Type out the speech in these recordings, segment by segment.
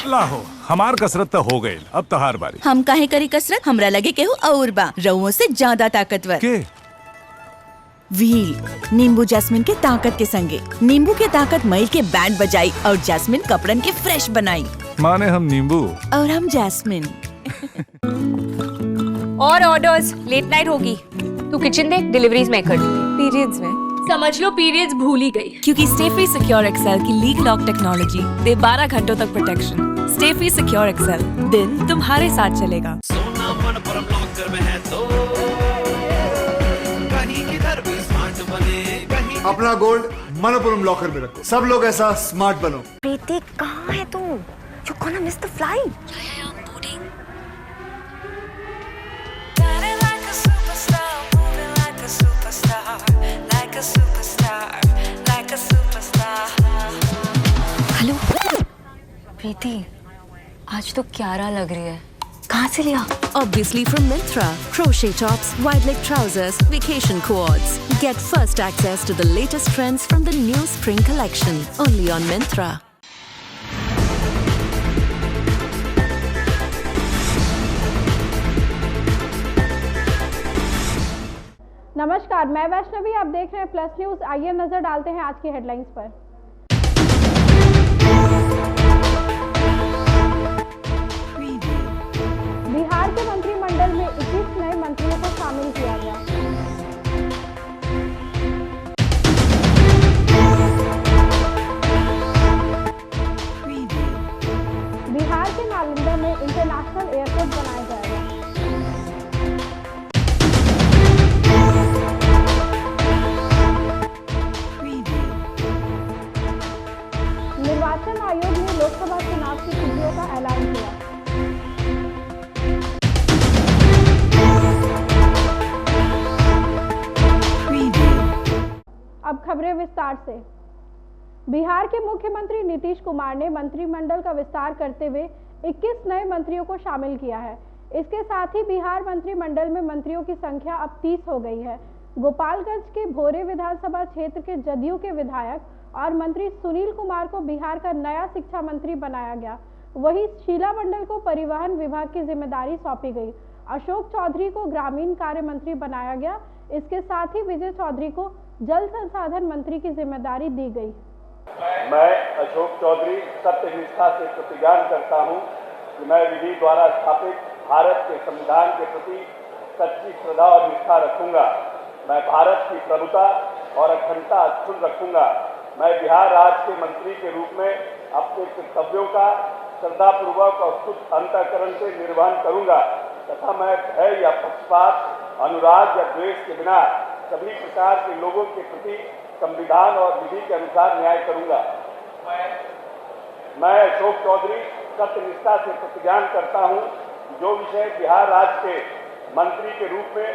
लाहो हमार कसरत तो हो गई, अब तहार बारी। हम काहे करी कसरत, हमरा लगे केहू और बा रउओं से ज्यादा ताकतवर। के? व्हील नींबू जैस्मिन के ताकत के संगे। नींबू के ताकत मईल के बैंड बजाई और जैस्मिन कपड़न के फ्रेश बनाई। माने हम नींबू और हम जैस्मिन। और ऑर्डर्स, लेट नाइट होगी। तू किचन देख, डिलीवरीज मैं कर दूंगी। पीरियड्स में समझ लो पीरियड्स भूल ही गई। क्योंकि स्टे फ्री सिक्योर एक्सेल की लीग लॉक टेक्नोलॉजी दे 12 घंटों तक प्रोटेक्शन। स्टे फ्री सिक्योर एक्सेल, दिन तुम्हारे साथ चलेगा। सोना मनपुरम लॉकर में है तो कहीं किधर भी स्मार्ट बने, कहीं अपना गोल्ड मनपुरम लॉकर में रखो। सब लोग ऐसा स्मार्ट बनो। प्रीति कहाँ है तू? You gonna miss the flight? Hello Preeti, आज तो क्यारा लग रही है। कहाँ से लिया? Obviously from Myntra. Crochet tops, wide leg trousers, vacation quads. Get first access to the latest trends from the new spring collection. Only on Myntra. नमस्कार, मैं वैष्णवी, आप देख रहे हैं प्लस न्यूज। आइए नजर डालते हैं आज की हेडलाइंस पर। बिहार के मंत्रिमंडल में 21 नए मंत्रियों को शामिल किया गया। बिहार के नालंदा में इंटरनेशनल एयरपोर्ट बनाया जाएगा। निर्वाचन आयोग ने लोकसभा चुनाव की तिथियों का ऐलान किया। अब खबरें विस्तार से। बिहार के मुख्यमंत्री नीतीश कुमार ने मंत्रिमंडल का विस्तार करते हुए 21 नए मंत्रियों को शामिल किया है। इसके साथ ही बिहार मंत्रिमंडल में मंत्रियों की संख्या अब 30 हो गई है। गोपालगंज के भोरे विधानसभा क्षेत्र के जदयू के विधायक और मंत्री सुनील कुमार को बिहार का नया शिक्षा मंत्री बनाया गया। वहीं शीला मंडल को परिवहन विभाग की जिम्मेदारी सौंपी गई। अशोक चौधरी को ग्रामीण कार्य मंत्री बनाया गया। इसके साथ ही विजय चौधरी को जल संसाधन मंत्री की जिम्मेदारी दी गई। मैं अशोक चौधरी सत्यनिष्ठा से प्रतिज्ञान करता हूं कि मैं विधि द्वारा स्थापित भारत के संविधान के प्रति सच्ची श्रद्धा और निष्ठा रखूंगा। मैं भारत की प्रभुता और अखंडता अक्षुण्ण रखूंगा। मैं बिहार राज्य के मंत्री के रूप में अपने कर्तव्यों का श्रद्धापूर्वक और शुद्ध अंतःकरण से निर्वहन करूंगा तथा मैं भय या पक्षपात, अनुराग या द्वेष के बिना सभी प्रकार के लोगों के प्रति संविधान और विधि के अनुसार न्याय करूंगा। मैं अशोक चौधरी सत्यनिष्ठा से प्रतिज्ञान करता हूं कि जो विषय बिहार राज्य के मंत्री के रूप में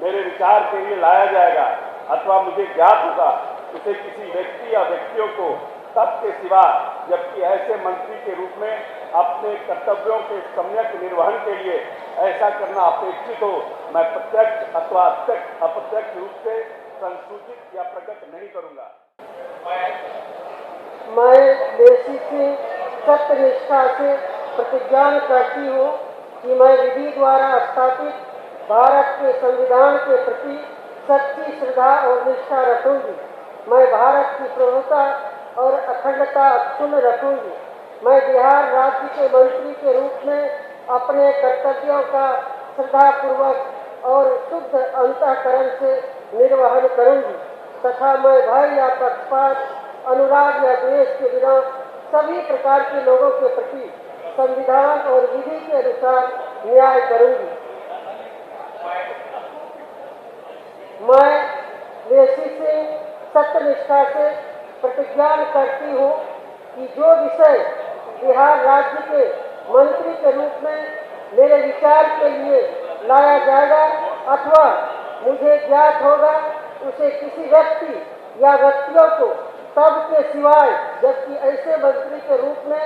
मेरे विचार के लिए लाया जाएगा अथवा मुझे ज्ञात होगा उसे किसी व्यक्ति या व्यक्तियों को तब के सिवा जबकि ऐसे मंत्री के रूप में अपने कर्तव्यों के सम्यक निर्वहन के लिए ऐसा करना अपेक्षित हो मैं प्रत्यक्ष अथवा अप्रत्यक्ष रूप से संसूचित या प्रकट नहीं करूंगा। मैं देशी से सत्यनिष्ठा से प्रतिज्ञान करती हूँ कि मैं विधि द्वारा स्थापित भारत के संविधान के प्रति सच्ची श्रद्धा और निष्ठा रखूंगी। मैं भारत की प्रभुता और अखंडता अक्षुण्ण रखूंगी। मैं बिहार राज्य के मंत्री के रूप में अपने कर्तव्यों का श्रद्धापूर्वक और शुद्ध अंतःकरण से निर्वहन करूंगी तथा मैं भय या पक्षपात, अनुराग या द्वेष के बिना सभी प्रकार के लोगों के प्रति संविधान और विधि के अनुसार न्याय करूंगी। मैं देशी से सत्यनिष्ठा से प्रतिज्ञान करती हूँ कि जो विषय बिहार राज्य के मंत्री के रूप में मेरे विचार के लिए लाया जाएगा अथवा मुझे ज्ञात होगा उसे किसी व्यक्ति या व्यक्तियों को तब के सिवाय जबकि ऐसे मंत्री के रूप में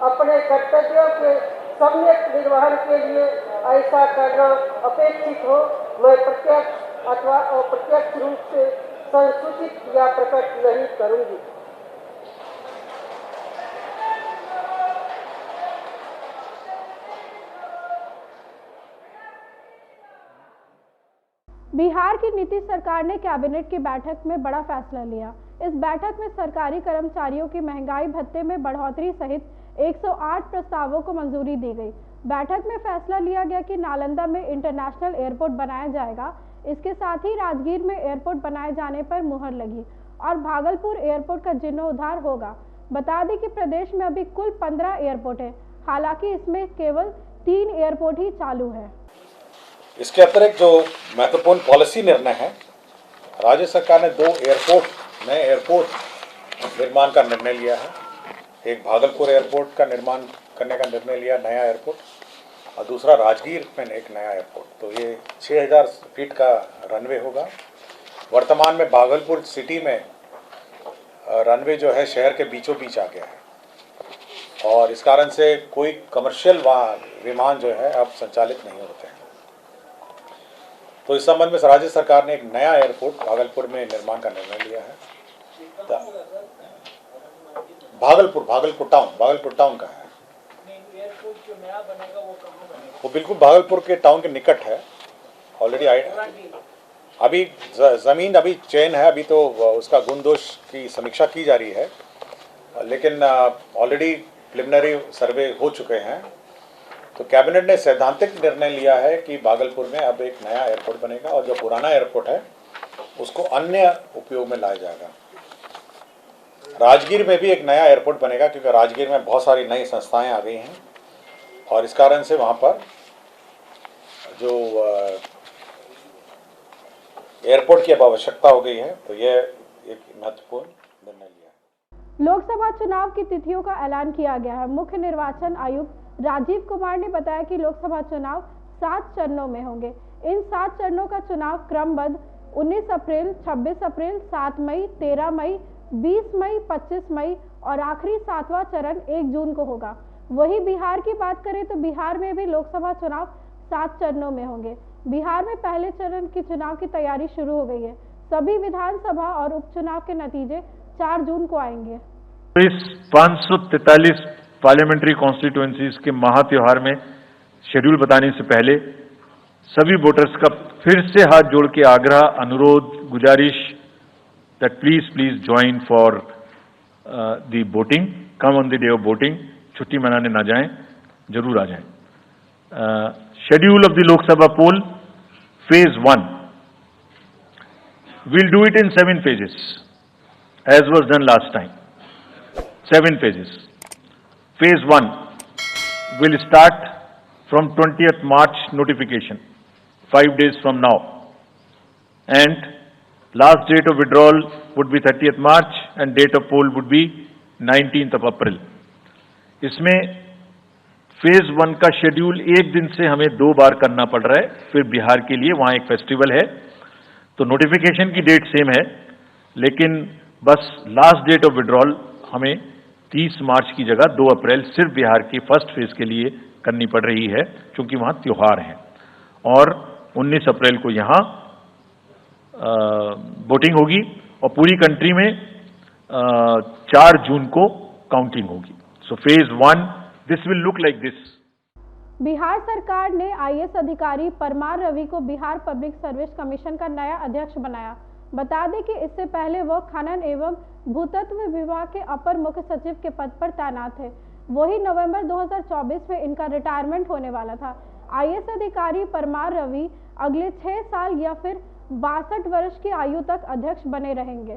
अपने कर्तव्यों के सम्यक निर्वहन के लिए ऐसा करना अपेक्षित हो मैं प्रत्यक्ष अथवा अप्रत्यक्ष रूप से संसूचित या प्रकट नहीं करूंगी। बिहार की नीतीश सरकार ने कैबिनेट की बैठक में बड़ा फैसला लिया। इस बैठक में सरकारी कर्मचारियों की महंगाई भत्ते में बढ़ोतरी सहित 108 प्रस्तावों को मंजूरी दी गई। बैठक में फैसला लिया गया कि नालंदा में इंटरनेशनल एयरपोर्ट बनाया जाएगा। इसके साथ ही राजगीर में एयरपोर्ट बनाए जाने पर मुहर लगी और भागलपुर एयरपोर्ट का जीर्णोद्धार होगा। बता दें कि प्रदेश में अभी कुल 15 एयरपोर्ट है, हालांकि इसमें केवल 3 एयरपोर्ट ही चालू है। इसके अतिरिक्त जो महत्वपूर्ण पॉलिसी निर्णय है, राज्य सरकार ने 2 नए एयरपोर्ट निर्माण का निर्णय लिया है। एक भागलपुर एयरपोर्ट का निर्माण करने का निर्णय लिया, नया एयरपोर्ट, और दूसरा राजगीर में एक नया एयरपोर्ट। तो ये 6000 फीट का रनवे होगा। वर्तमान में भागलपुर सिटी में रनवे जो है शहर के बीचों बीच आ गया है और इस कारण से कोई कमर्शियल विमान जो है अब संचालित नहीं होते हैं। तो इस संबंध में राज्य सरकार ने एक नया एयरपोर्ट भागलपुर में निर्माण का निर्णय लिया है। भागलपुर टाउन का है। वो बिल्कुल भागलपुर के टाउन के निकट है। ऑलरेडी अभी ज़मीन अभी चयन है, अभी तो उसका गुण दोष की समीक्षा की जा रही है, लेकिन ऑलरेडी प्रिलिमिनरी सर्वे हो चुके हैं। तो कैबिनेट ने सैद्धांतिक निर्णय लिया है कि भागलपुर में अब एक नया एयरपोर्ट बनेगा और जो पुराना एयरपोर्ट है उसको अन्य उपयोग में लाया जाएगा। राजगीर में भी एक नया एयरपोर्ट बनेगा क्योंकि राजगीर में बहुत सारी नई संस्थाएं आ गई हैं और इस कारण से वहाँ पर जो एयरपोर्ट की अब आवश्यकता हो गई है। तो यह एक महत्वपूर्ण निर्णय लिया है। लोकसभा चुनाव की तिथियों का ऐलान किया गया है। मुख्य निर्वाचन आयुक्त राजीव कुमार ने बताया कि लोकसभा चुनाव 7 चरणों में होंगे। इन 7 चरणों का चुनाव क्रमबद्ध 19 अप्रैल, 26 अप्रैल, 7 मई, 13 मई, 20 मई, 25 मई और आखिरी 7वां चरण 1 जून को होगा। वहीं बिहार की बात करें तो बिहार में भी लोकसभा चुनाव 7 चरणों में होंगे। बिहार में पहले चरण की चुनाव की तैयारी शुरू हो गई है। सभी विधानसभा और उपचुनाव के नतीजे 4 जून को आएंगे। इस 543 पार्लियामेंट्री कॉन्स्टिट्यूएंसीज के महा त्योहार में शेड्यूल बताने से पहले सभी वोटर्स का फिर से हाथ जोड़ के आग्रह, अनुरोध, गुजारिश that please join for the voting, come on the day of voting, छुट्टी मनाने ना जाएं, जरूर आ जाएं। Schedule of the Lok Sabha poll, phase 1. We'll do it in 7 phases, as was done last time. 7 phases. Phase 1 will start from 20th March notification, 5 days from now, and last date of withdrawal would be 30th March and date of poll would be 19th of April. इसमें phase 1 का schedule एक दिन से हमें 2 बार करना पड़ रहा है। फिर बिहार के लिए वहां एक फेस्टिवल है तो नोटिफिकेशन की डेट सेम है, लेकिन बस लास्ट डेट ऑफ विड्रॉल हमें 30 मार्च की जगह 2 अप्रैल सिर्फ बिहार की फर्स्ट फेज के लिए करनी पड़ रही है क्योंकि वहां त्योहार है। और 19 अप्रैल को यहां वोटिंग होगी और पूरी कंट्री में 4 जून को काउंटिंग होगी। So phase 1 this will look like this. Bihar सरकार ने आईएएस अधिकारी परमार रवि को बिहार पब्लिक सर्विस कमीशन का नया अध्यक्ष बनाया। बता दें कि इससे पहले वह खनन एवं भूतत्व विभाग के अपर मुख्य सचिव के पद पर तैनात थे। वही नवंबर 2024 में इनका रिटायरमेंट होने वाला था। आईएएस अधिकारी परमार रवि अगले 6 साल या फिर 62 वर्ष की आयु तक अध्यक्ष बने रहेंगे।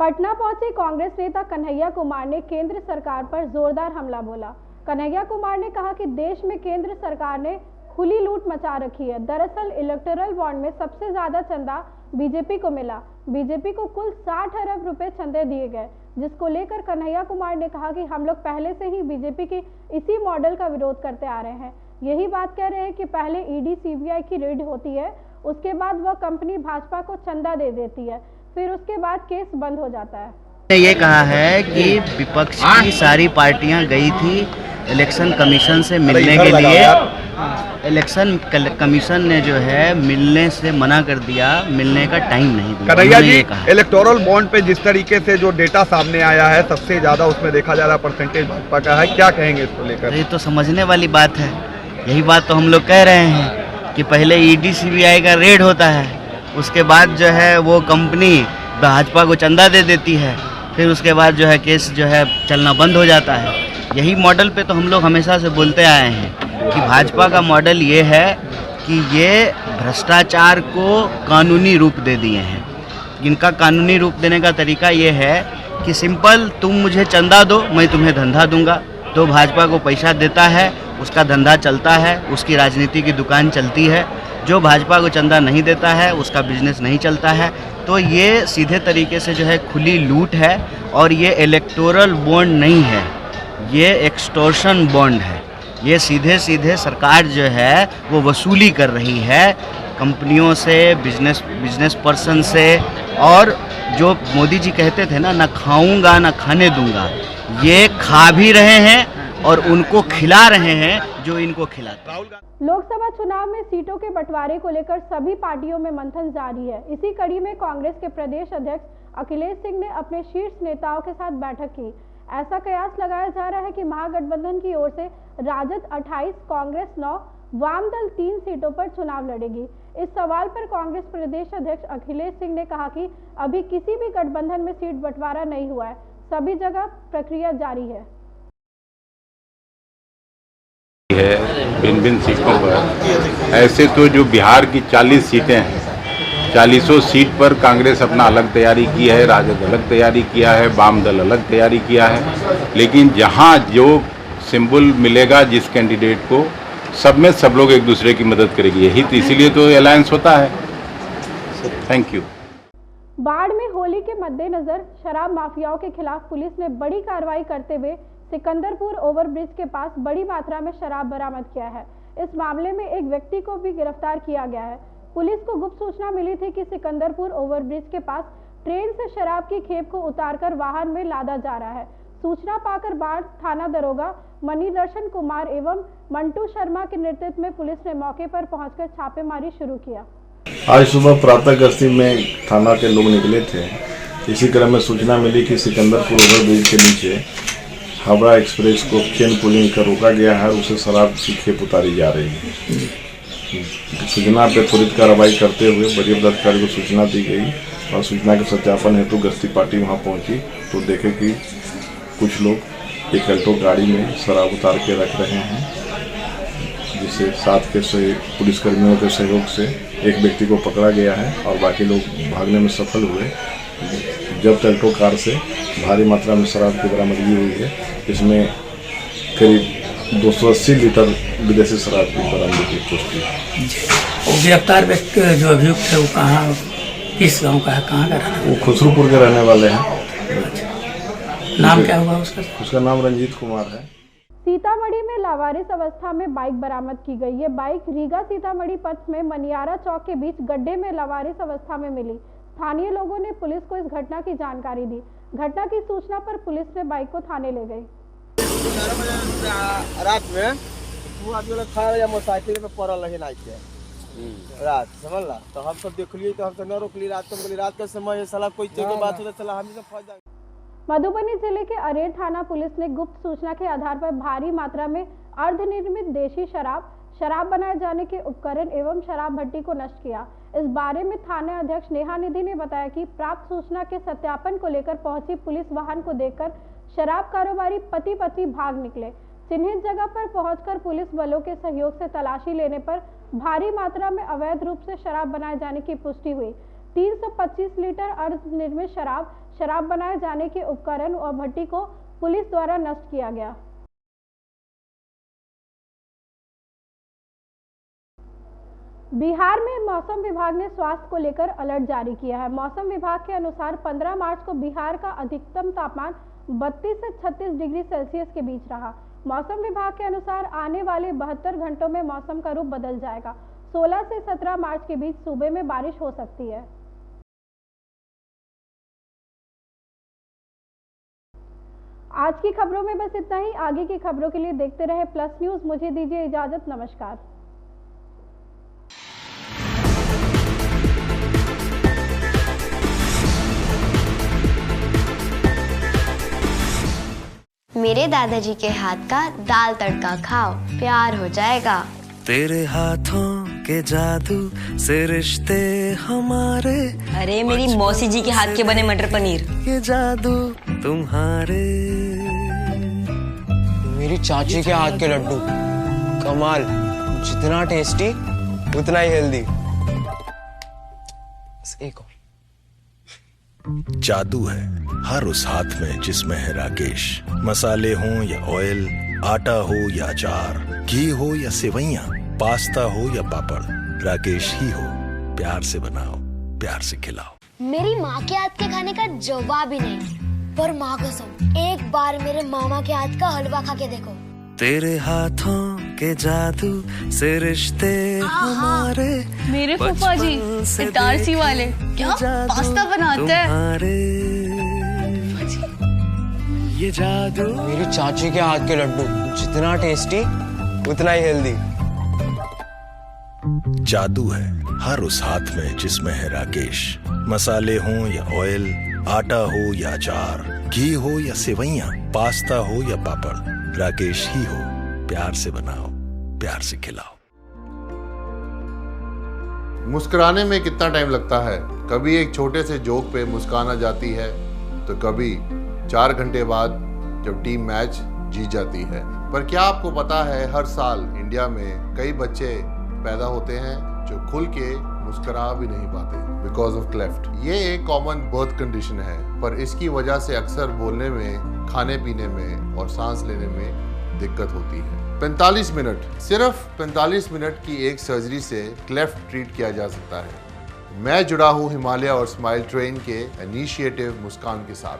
पटना पहुंचे कांग्रेस नेता कन्हैया कुमार ने केंद्र सरकार पर जोरदार हमला बोला। कन्हैया कुमार ने कहा कि देश में केंद्र सरकार ने खुली लूट मचा रखी है। दरअसल इलेक्टोरल बॉन्ड में सबसे ज्यादा चंदा बीजेपी को मिला। बीजेपी को कुल 60 अरब रुपए चंदे दिए गए, जिसको लेकर कन्हैया कुमार ने कहा कि हम लोग पहले से ही बीजेपी के इसी मॉडल का विरोध करते आ रहे हैं। यही बात कह रहे हैं कि पहले ईडी सीबीआई की रेड होती है, उसके बाद वह कंपनी भाजपा को चंदा दे देती है, फिर उसके बाद केस बंद हो जाता है। ये कहा है कि विपक्ष की सारी पार्टियां गई थी इलेक्शन कमीशन से मिलने के लिए। इलेक्शन कमीशन ने जो है मिलने से मना कर दिया, मिलने का टाइम नहीं दिया। कन्हैया जी, इलेक्टोरल बॉन्ड पे जिस तरीके से जो डेटा सामने आया है सबसे ज्यादा उसमें देखा जा रहा परसेंटेज भाजपा का है, क्या कहेंगे इसको लेकर? ये तो समझने वाली बात है यही बात तो हम लोग कह रहे हैं कि पहले ईडी सीबीआई का रेड होता है, उसके बाद जो है वो कंपनी भाजपा को चंदा दे देती है, फिर उसके बाद जो है केस जो है चलना बंद हो जाता है। यही मॉडल पे तो हम लोग हमेशा से बोलते आए हैं कि भाजपा का मॉडल ये है कि ये भ्रष्टाचार को कानूनी रूप दे दिए हैं। इनका कानूनी रूप देने का तरीका ये है कि सिंपल, तुम मुझे चंदा दो, मैं तुम्हें धंधा दूंगा। तो भाजपा को पैसा देता है, उसका धंधा चलता है, उसकी राजनीति की दुकान चलती है। जो भाजपा को चंदा नहीं देता है उसका बिजनेस नहीं चलता है। तो ये सीधे तरीके से जो है खुली लूट है और ये इलेक्टोरल बॉन्ड नहीं है, ये एक्सटॉर्शन बॉन्ड है। ये सीधे सीधे सरकार जो है वो वसूली कर रही है कंपनियों से, बिजनेस पर्सन से। और जो मोदी जी कहते थे ना खाऊंगा ना खाने दूंगा, ये खा भी रहे हैं और उनको खिला रहे हैं जो इनको खिलाते। लोकसभा चुनाव में सीटों के बंटवारे को लेकर सभी पार्टियों में मंथन जारी है। इसी कड़ी में कांग्रेस के प्रदेश अध्यक्ष अखिलेश सिंह ने अपने शीर्ष नेताओं के साथ बैठक की। ऐसा कयास लगाया जा रहा है कि महागठबंधन की ओर से राजद 28, कांग्रेस 9, वाम दल 3 सीटों पर चुनाव लड़ेगी। इस सवाल पर कांग्रेस प्रदेश अध्यक्ष अखिलेश सिंह ने कहा कि अभी किसी भी गठबंधन में सीट बंटवारा नहीं हुआ है, सभी जगह प्रक्रिया जारी है। भिन्न सीटों पर ऐसे तो जो बिहार की 40 सीटें हैं, 40 सीट पर कांग्रेस अपना अलग तैयारी की है, राजद अलग तैयारी किया है, वाम दल अलग तैयारी किया है। लेकिन जहां जो सिंबल मिलेगा जिस कैंडिडेट को, सब में सब लोग एक दूसरे की मदद करेगी। यही तो इसीलिए तो अलायंस होता है। Thank you. बाढ़ में होली के मद्देनजर शराब माफियाओं के खिलाफ पुलिस ने बड़ी कार्रवाई करते हुए सिकंदरपुर ओवरब्रिज के पास बड़ी मात्रा में शराब बरामद किया है। इस मामले में एक व्यक्ति को भी गिरफ्तार किया गया है। पुलिस को गुप्त सूचना मिली थी कि सिकंदरपुर ओवरब्रिज के पास ट्रेन से शराब की खेप को उतारकर वाहन में लादा जा रहा है। सूचना पाकर बाढ़ थाना दरोगा मणिदर्शन कुमार एवं मंटू शर्मा के नेतृत्व में पुलिस ने मौके पर पहुंचकर छापेमारी शुरू किया। आज सुबह प्रातः गश्ती में थाना के लोग निकले थे। इसी क्रम में सूचना मिली कि सिकंदरपुर ओवरब्रिज के नीचे हावड़ा एक्सप्रेस को चेन पुलिंग कर रोका गया है, उसे शराब की खेप उतारी जा रही है। सूचना पर त्वरित कार्रवाई करते हुए वरीय पदाधिकारी को सूचना दी गई और सूचना के सत्यापन हेतु गश्ती पार्टी वहां पहुंची तो देखे कि कुछ लोग एक अल्टो गाड़ी में शराब उतार के रख रहे हैं, जिसे साथ के पुलिसकर्मियों के सहयोग से एक व्यक्ति को पकड़ा गया है और बाकी लोग भागने में सफल हुए। जब अल्टो कार से भारी मात्रा में शराब की बरामदगी हुई है, इसमें करीब 280 लीटर विदेशी शराब की बरामदगी की पुष्टि है। गिरफ्तार व्यक्ति जो अभियुक्त है वो कहाँ, किस गांव का है, कहाँ का रहने? वो खुसरूपुर के रहने वाले हैं। नाम क्या होगा उसका? उसका नाम रंजीत कुमार है। सीतामढ़ी में लावारिस अवस्था में बाइक बरामद की गई। ये बाइक रीगा सीतामढ़ी पथ में मनियारा चौक के बीच गड्ढे में लावारिस अवस्था में मिली। स्थानीय लोगों ने पुलिस को इस घटना की जानकारी दी। घटना की सूचना पर पुलिस ने बाइक को थाने ले गई। रात में वो आदमी लोग खा या मोटरसाइकिल में पड़ल रहे नाइट के रात, समझला? तो हम सब देखलिए तो हम सब न रोकली। रात को बोली रात का समय है, साला कोई चीज की बात होता साला हम ही सब फंस जाएंगे। मधुबनी जिले के अरेर थाना पुलिस ने गुप्त सूचना के आधार पर भारी मात्रा में अर्धनिर्मित देशी शराब बनाए जाने के उपकरण एवं शराब भट्टी को नष्ट किया। इस बारे में थाना अध्यक्ष नेहा निधि ने बताया कि प्राप्त सूचना के सत्यापन को लेकर पहुंची पुलिस वाहन को देखकर शराब कारोबारी पति पत्नी भाग निकले। चिन्हित जगह पर पहुंचकर पुलिस बलों के सहयोग से तलाशी लेने पर भारी मात्रा में अवैध रूप से शराब बनाए जाने की पुष्टि हुई। 325 लीटर अर्धनिर्मित शराब बनाए जाने के उपकरण और भट्टी को पुलिस द्वारा नष्ट किया गया। बिहार में मौसम विभाग ने स्वास्थ्य को लेकर अलर्ट जारी किया है। मौसम विभाग के अनुसार 15 मार्च को बिहार का अधिकतम तापमान 32 से 36 डिग्री सेल्सियस के बीच रहा। मौसम विभाग के अनुसार आने वाले 72 घंटों में मौसम का रूप बदल जाएगा। 16 से 17 मार्च के बीच सूबे में बारिश हो सकती है। आज की खबरों में बस इतना ही। आगे की खबरों के लिए देखते रहे प्लस न्यूज। मुझे दीजिए इजाजत। नमस्कार। मेरे दादाजी के हाथ का दाल तड़का खाओ, प्यार हो जाएगा। तेरे हाथों के जादू से रिश्ते हमारे। अरे मेरी मौसी जी के हाथ के बने मटर पनीर। ये जादू तुम्हारे। मेरी चाची के हाथ के लड्डू कमाल, जितना टेस्टी उतना ही हेल्दी। एक और। जादू है हर उस हाथ में जिसमें है राकेश। मसाले हों या ऑयल, आटा हो या अचार, घी हो या सेवइयां, पास्ता हो या पापड़, राकेश ही हो। प्यार से बनाओ, प्यार से खिलाओ। मेरी माँ के हाथ के खाने का जवाब ही नहीं, पर माँ कसम एक बार मेरे मामा के हाथ का हलवा खा के देखो। तेरे हाथों के जादू से रिश्ते हमारे। मेरे फूफा जी इटारसी वाले क्या पास्ता बनाते हैं। ये जादू। मेरी चाची के हाथ के लड्डू जितना टेस्टी उतना ही हेल्दी। जादू है हर उस हाथ में जिसमें है राकेश। मसाले हों या ऑयल, आटा हो या अचार, घी हो या सेवइयां, पास्ता हो या पापड़, राकेश ही हो। प्यार से बनाओ, प्यार से खिलाओ। मुस्कुराने में कितना टाइम लगता है? कभी एक छोटे से जोक पे मुस्कान आ जाती है, तो कभी 4 घंटे बाद जब टीम मैच जीत जाती है। पर क्या आपको पता है हर साल इंडिया में कई बच्चे पैदा होते हैं जो खुल के मुस्कुरा भी नहीं पाते बिकॉज ऑफ क्लेफ्ट। ये एक कॉमन बर्थ कंडीशन है, पर इसकी वजह से अक्सर बोलने में, खाने पीने में और सांस लेने में दिक्कत होती है। 45 मिनट, सिर्फ 45 मिनट की एक सर्जरी से क्लेफ्ट ट्रीट किया जा सकता है। मैं जुड़ा हूँ हिमालय और स्माइल ट्रेन के इनिशिएटिव मुस्कान के साथ,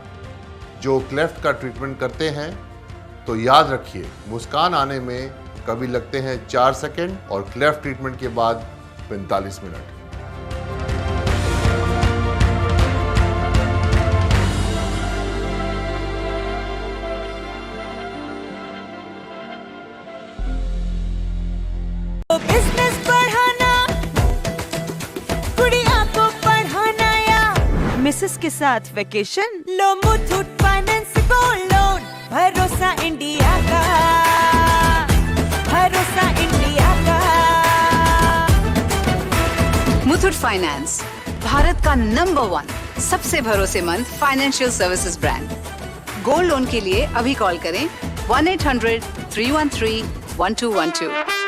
जो क्लेफ्ट का ट्रीटमेंट करते हैं। तो याद रखिए, मुस्कान आने में कभी लगते हैं 4 सेकंड और क्लेफ्ट ट्रीटमेंट के बाद 45 मिनट। बिजनेस बढ़ाना, गुड़िया को पढ़ाना या मिसेस के साथ वेकेशन, लो मुथूट फाइनेंस गोल्ड लोन। भरोसा इंडिया का, भरोसा इंडिया का। मुथूट फाइनेंस, भारत का नंबर 1 सबसे भरोसेमंद financial services brand. Gold loan के लिए अभी कॉल करें 1-800-313-1212।